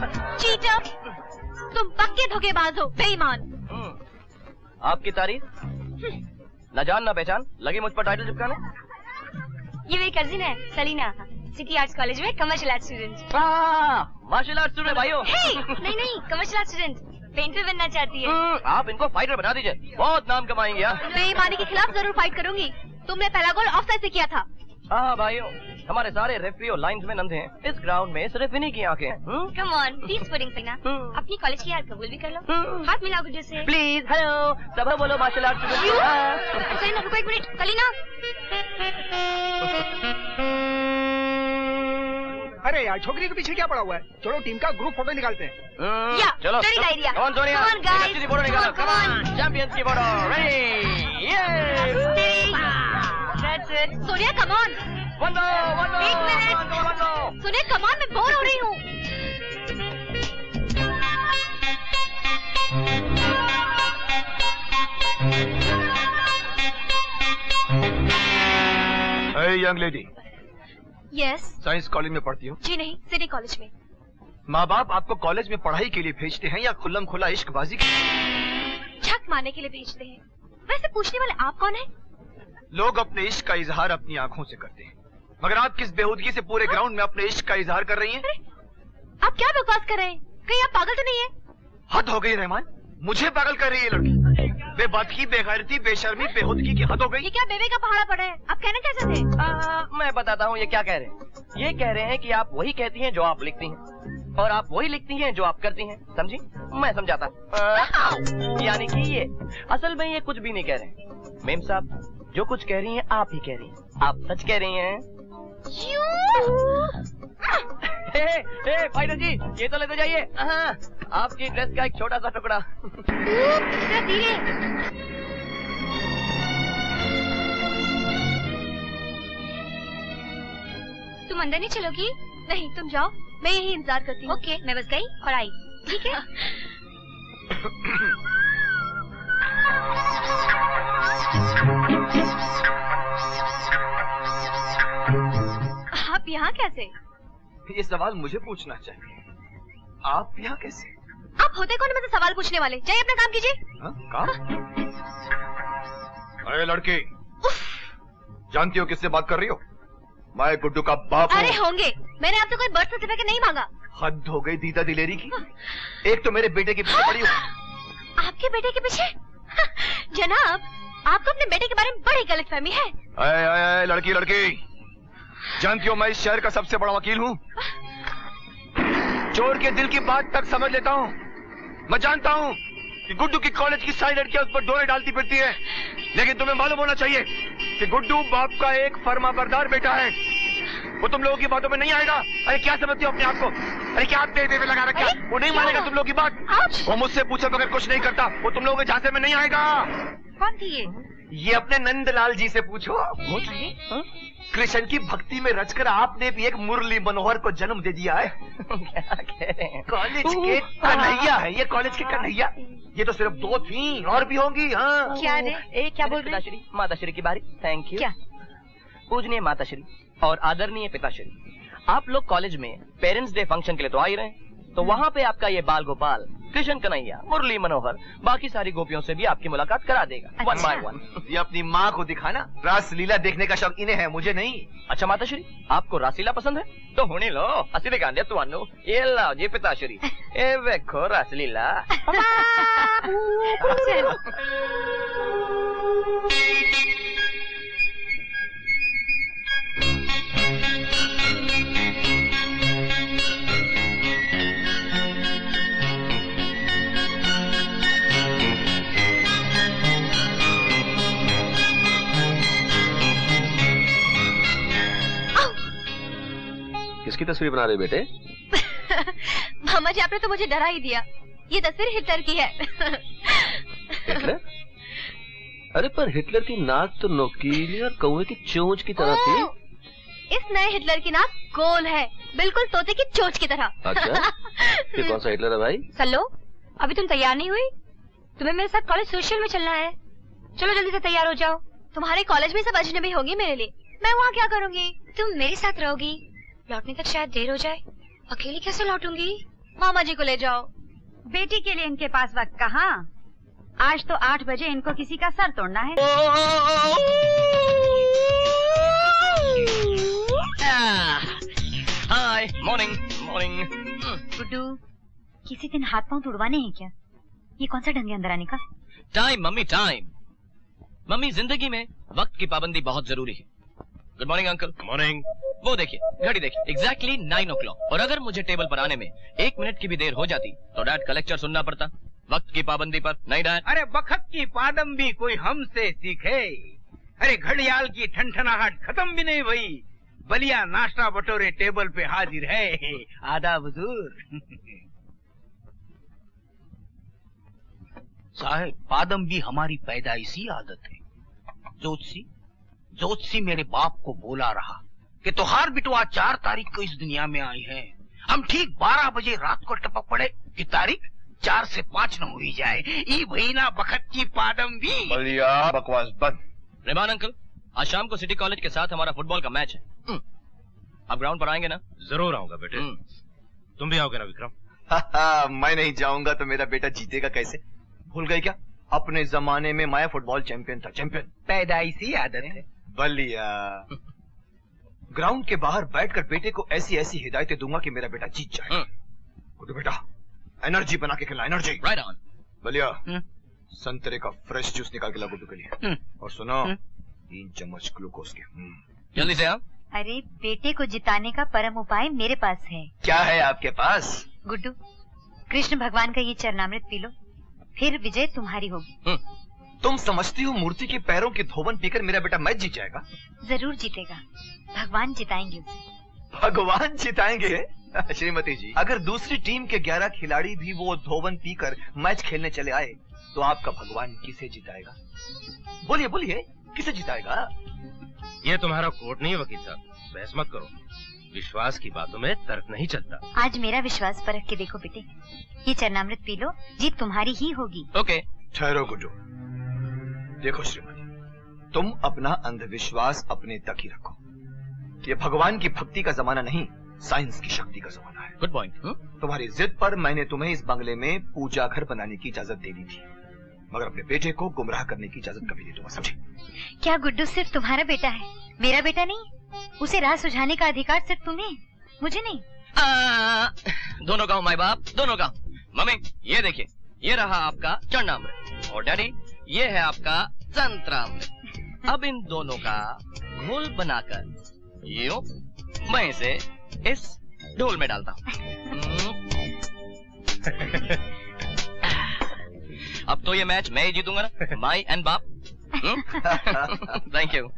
Cheater, तुम पक्के धोखेबाज हो, बेईमान। आपकी तारीफ, न जान न पहचान, लगी मुझ पर टाइटल चिपकाने। ये मेरी कजिन है सलीना, सिटी आर्ट्स कॉलेज में commercial art student. Martial art student भाइयों। नहीं, कमर्शियल आर्ट स्टूडेंट, पेंटर बनना चाहती है। आप इनको फाइटर बना दीजिए, बहुत नाम कमाएंगे। बेईमानी के खिलाफ जरूर फाइट करूंगी। तुमने पहला गोल ऑफसाइड से किया था। हाँ भाइयों, हमारे सारे रेफरी और लाइन्स में अंधे हैं। इस ग्राउंड में सिर्फ इन्हीं की आंखें हैं। Come on, please pudding Salina, अपनी कॉलेज की हार कबूल भी कर लो। हाथ मिलाओ गुड्डू से। प्लीज। हेलो, सब बोलो मार्शल आर्ट स्टूडेंट। सलीना रुको एक मिनट। सलीना, अरे यार, छोकरी के पीछे क्या पड़ा हुआ है? चलो टीम का ग्रुप फोटो निकालते हैं। चलो कम ऑन फोटो निकालो। कम ऑन, चैंपियंस की photo ready. Sonia come on. एक मिनट सुनिए, कम ऑन, मैं बोर हो रही हूँ। Young lady, yes. Science college में पढ़ती हूँ? जी नहीं, सिटी कॉलेज में। माँ बाप आपको कॉलेज में पढ़ाई के लिए भेजते हैं या खुल्लम खुला इश्कबाजी के लिए? छक मारने के लिए भेजते हैं। वैसे पूछने वाले आप कौन हैं? लोग अपने इश्क का इजहार अपनी आंखों से करते हैं, मगर आप किस बेहूदगी से पूरे ग्राउंड में अपने इश्क का इजहार कर रही हैं? आप क्या बकवास कर रहे हैं? कहीं आप पागल तो नहीं है? हद हो गई रहमान, मुझे पागल कर रही है लड़की। बेबाकी, बेगैरती, बेशर्मी, बेहूदगी की हद हो गई। ये क्या बेबे का पहाड़ा पड़ा है? आप कहना कैसे थे? मैं बताता हूँ ये क्या कह रहे हैं। ये कह रहे हैं कि आप वही कहती हैं जो आप लिखती हैं, और आप वही लिखती हैं जो आप करती हैं। समझी? मैं समझाता हूँ। यानी कि ये असल में ये कुछ भी नहीं कह रहे। मेम साहब जो कुछ कह रही हैं आप ही कह रही हैं। आप सच कह रही हैं। फाइटर जी, ये तो लेते जाइए। आपकी ड्रेस का एक छोटा सा टुकड़ा। धीरे। तुम अंदर नहीं चलोगी? नहीं, तुम जाओ, मैं यही इंतजार करती हूँ। ओके, मैं बस गई और आई। ठीक है। आप यहाँ कैसे? ये सवाल मुझे पूछना चाहिए। आप यहाँ कैसे? आप होते कौन मुझसे सवाल पूछने वाले? जाइए अपना काम कीजिए। काम? अरे लड़की, जानती हो किससे बात कर रही हो? मैं गुड्डू का बाप हूँ। अरे होंगे, मैंने आपसे कोई बर्थ सर्टिफिकेट नहीं मांगा। हद हो गई दीदा दिलेरी की। एक तो मेरे बेटे के पीछे पड़ी हो। आपके बेटे के पीछे? जनाब, आपको अपने बेटे के बारे में बड़ी गलतफहमी है। अरे लड़की लड़की, जानती हो मैं इस शहर का सबसे बड़ा वकील हूँ। चोर के दिल की बात तक समझ लेता हूँ। मैं जानता हूँ कि गुड्डू की कॉलेज की सारी लड़कियां उस पर डोरे डालती फिरती है, लेकिन तुम्हें मालूम होना चाहिए कि गुड्डू बाप का एक फर्माबरदार बेटा है। वो तुम लोगों की बातों में नहीं आएगा। अरे क्या समझती हो अपने आप को? अरे क्या आप दे लगा रखा? वो नहीं मानेगा तुम लोगों की बात। वो मुझसे पूछे बगैर कुछ नहीं करता। वो तुम लोगों के झांसे में नहीं आएगा। कौन थी ये अपने नंदलाल जी से पूछो। कृष्ण की भक्ति में रचकर आपने भी एक मुरली मनोहर को जन्म दे दिया है। क्या कह रहे हैं? कॉलेज के कन्हैया है ये, कॉलेज के कन्हैया। ये तो सिर्फ 2 थी, और भी होंगी। हाँ क्या रे? क्या बोल रहे हैं? माताश्री की बारी। Thank you. क्या? पूजनीय माताश्री और आदरणीय पिताश्री, आप लोग कॉलेज में पेरेंट्स डे फंक्शन के लिए तो आ ही रहे हैं, तो वहाँ पे आपका ये बाल गोपाल, कृष्ण कन्हैया, मुरली मनोहर, बाकी सारी गोपियों से भी आपकी मुलाकात करा देगा। One by one. ये अपनी माँ को दिखाना। रासलीला देखने का शौक इन्हें है, मुझे नहीं। अच्छा माताश्री, आपको रासलीला पसंद है तो होने लो। असली दिखा दिया तुहानू। ये लाओ जी पिताश्री, ए देखो रासलीला। किसकी तस्वीर बना रहे बेटे? मामा जी, आपने तो मुझे डरा ही दिया। ये तस्वीर हिटलर की है। हिटलर? अरे पर हिटलर की नाक तो नोकीली और कौवे की चोंच की तरह थी। इस नए हिटलर की नाक गोल है, बिल्कुल तोते की चोंच की तरह। अच्छा, ये कौन सा हिटलर है भाई? सल्लो, अभी तुम तैयार नहीं हुई? तुम्हें मेरे साथ कॉलेज सोशल में चलना है। चलो जल्दी से तैयार हो जाओ। तुम्हारे कॉलेज में सब अजनबी होगी मेरे लिए, मैं वहाँ क्या करूँगी? तुम मेरे साथ रहोगी, लौटने तक शायद देर हो जाए। अकेली कैसे लौटूंगी? मामा जी को ले जाओ। बेटी के लिए इनके पास वक्त कहाँ? आज तो 8 बजे इनको किसी का सर तोड़ना है। हाय, मॉर्निंग मॉर्निंग। गुड्डू, किसी दिन हाथ पांव तुड़वाने हैं क्या? ये कौन सा ढंग है अंदर आने का? Time mummy, time. मम्मी, जिंदगी में वक्त की पाबंदी बहुत जरूरी है। Good morning uncle. मॉर्निंग। वो देखिए, घड़ी देखिए, एग्जैक्टली 9 o'clock। और अगर मुझे टेबल पर आने में 1 मिनट की भी देर हो जाती तो डैड का लेक्चर सुनना पड़ता वक्त की पाबंदी पर। नहीं डैड? अरे बखत की पाबंदी कोई हमसे सीखे। अरे घड़ियाल की ठनठनाहट खत्म भी नहीं हुई, बलिया नाश्ता बटोरे टेबल पे हाजिर है। आदाब हुजूर। साहब, पादम भी हमारी पैदाइशी आदत है। जोतसी मेरे बाप को बोला रहा कि तोहार बिटवा 4 तारीख को इस दुनिया में आई है। हम ठीक 12 बजे रात को टपक पड़े कि तारीख 4 से 5 न हुई जाए। ई भईना बखत की पादम भी। बलिया बकवास बंद। रेबान अंकल, आज शाम को सिटी कॉलेज के साथ हमारा फुटबॉल का मैच है। आप ग्राउंड पर आएंगे ना? जरूर आऊंगा बेटे। तुम भी आओगे ना विक्रम? मैं नहीं जाऊंगा तो मेरा बेटा जीतेगा कैसे? भूल गए क्या? अपने जमाने में मैं फुटबॉल चैंपियन था। चैंपियन पैदाइशी आदत है। बलिया, ग्राउंड के बाहर बैठकर बेटे को ऐसी ऐसी हिदायतें दूंगा कि मेरा बेटा जीत जाए। गुड्डू बेटा, एनर्जी बना के खिला, एनर्जी। Right on. बलिया, संतरे का फ्रेश जूस निकाल के ला गुड्डू के लिए। और सुनो, 3 चम्मच ग्लूकोज के। जल्दी से आप। अरे, बेटे को जिताने का परम उपाय मेरे पास है। क्या है आपके पास? गुड्डू, कृष्ण भगवान का ये चरणामृत पी लो, फिर विजय तुम्हारी होगी। तुम समझती हो मूर्ति के पैरों की धोवन पीकर मेरा बेटा मैच जीत जाएगा? जरूर जीतेगा, भगवान जिताएंगे उसे। भगवान जिताएंगे? श्रीमती जी, अगर दूसरी टीम के 11 खिलाड़ी भी वो धोवन पीकर मैच खेलने चले आए तो आपका भगवान किसे जिताएगा? बोलिए बोलिए, किसे जिताएगा? ये तुम्हारा कोर्ट नहीं है वकील साहब, बहस मत करो। विश्वास की बातों में तर्क नहीं चलता। आज मेरा विश्वास परख के देखो बेटे, ये चरणामृत पी लो, जीत तुम्हारी ही होगी। ओके। ठहरो गुड्डू। देखो श्रीमती, तुम अपना अंधविश्वास अपने तक ही रखो। ये भगवान की भक्ति का जमाना नहीं, साइंस की शक्ति का जमाना है। Good point. तुम्हारी जिद पर मैंने तुम्हें इस बंगले में पूजा घर बनाने की इजाजत दे दी थी, मगर अपने बेटे को गुमराह करने की इजाजत कभी नहीं दूंगा, समझे? क्या गुड्डू सिर्फ तुम्हारा बेटा है, मेरा बेटा नहीं? उसे राह सुझाने का अधिकार सिर्फ तुम्हें, मुझे नहीं। दोनों का हूँ माई बाप, दोनों का। मम्मी, ये देखिए, ये रहा आपका चरणामृत, और डैडी ये है आपका संतरामृत। अब इन दोनों का घोल बनाकर यूं मैं इसे इस ढोल में डालता हूँ। अब तो ये मैच मैं ही जीतूंगा ना, माई एंड बाप। Thank you.